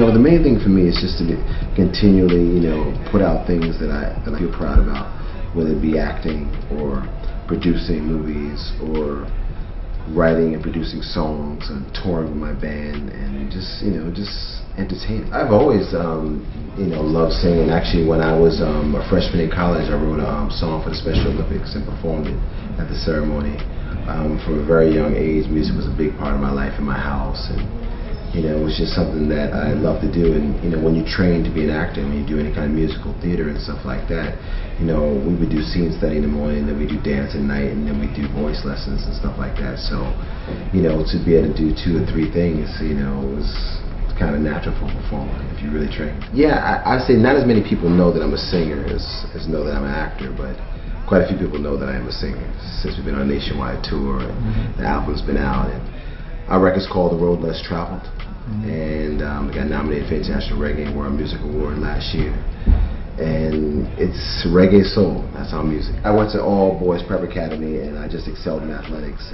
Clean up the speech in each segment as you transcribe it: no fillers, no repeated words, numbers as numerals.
the main thing for me is just to continually, put out things that I feel proud about, whether it be acting or producing movies or writing and producing songs and touring with my band and just entertaining. I've always, loved singing. Actually, when I was a freshman in college, I wrote a song for the Special Olympics and performed it at the ceremony. From a very young age, music was a big part of my life in my house, and it was just something that I love to do. And when you train to be an actor, when you do any kind of musical theater and stuff like that, we would do scene study in the morning, then we do dance at night, and then we do voice lessons and stuff like that. So, to be able to do 2 or 3 things, it was kind of natural for a performer if you really train. Yeah, I say not as many people know that I'm a singer as know that I'm an actor, but quite a few people know that I am a singer since we've been on a nationwide tour and the album's been out. And our record's called The Road Less Traveled, and we got nominated for International Reggae and World Music Award last year. And it's reggae soul, that's our music. I went to all boys prep academy and I just excelled in athletics.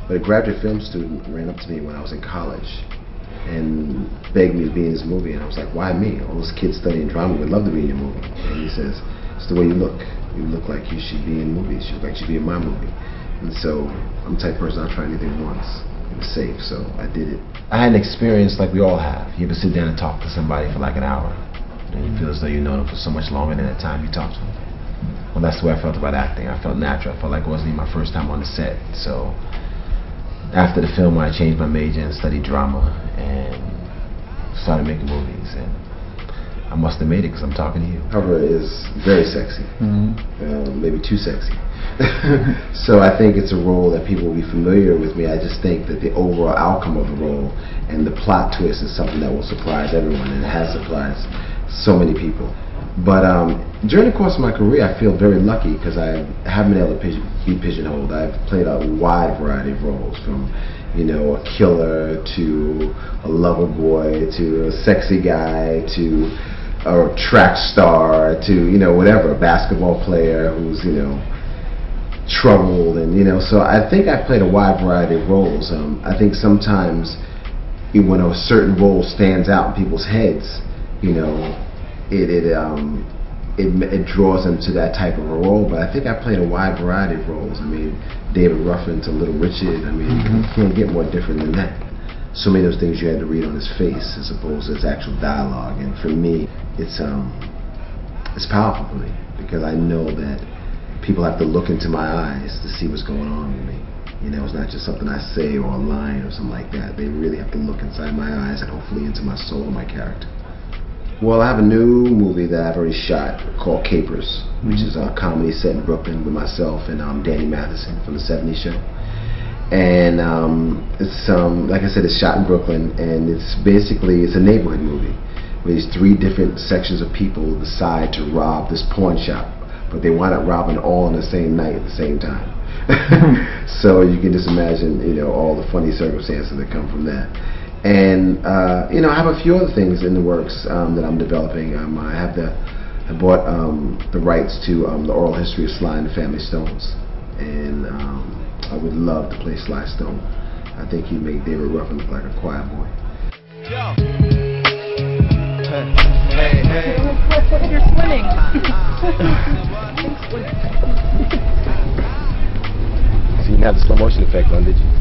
But a graduate film student ran up to me when I was in college and begged me to be in his movie, and I was like, why me? All those kids studying drama would love to be in your movie. And he says, it's the way you look. You look like you should be in movies. You look like you should be in my movie. And so I'm the type of person I'll try anything once. It was safe, so I did it. I had an experience like we all have. You ever sit down and talk to somebody for like an hour, and you feel as though you know them for so much longer than the time you talk to them? Well, that's the way I felt about acting. I felt natural. I felt like it wasn't even my first time on the set. So after the film, I changed my major and studied drama and started making movies. And I must have made it because I'm talking to you. Cover is very sexy, maybe too sexy. So I think it's a role that people will be familiar with me. I just think that the overall outcome of the role and the plot twist is something that will surprise everyone, and it has surprised so many people. But during the course of my career, I feel very lucky because I haven't been able to be pigeonholed. I've played a wide variety of roles, from a killer to a lover boy to a sexy guy to a track star to whatever, a basketball player who's troubled, and so I think I've played a wide variety of roles. I think sometimes when a certain role stands out in people's heads, it draws them to that type of a role. But I think I played a wide variety of roles. I mean, David Ruffin to Little Richard. I mean, you can't get more different than that. So many of those things you had to read on his face as opposed to his actual dialogue. And for me, it's powerful for me because I know that people have to look into my eyes to see what's going on with me. It's not just something I say or a line or something like that. They really have to look inside my eyes and hopefully into my soul and my character. Well, I have a new movie that I've already shot called Capers, which is a comedy set in Brooklyn with myself and Danny Matheson from the '70s Show. And it's like I said, it's shot in Brooklyn, and it's a neighborhood movie where these 3 different sections of people decide to rob this pawn shop, but they wind up robbing all on the same night at the same time. So you can just imagine, all the funny circumstances that come from that. And I have a few other things in the works that I'm developing. I bought the rights to the oral history of Sly and the Family Stones, and I would love to play Sly Stone. I think he'd make David Ruffin look like a choir boy. Yo. Hey. You're swimming. So you didn't have the slow motion effect on, did you?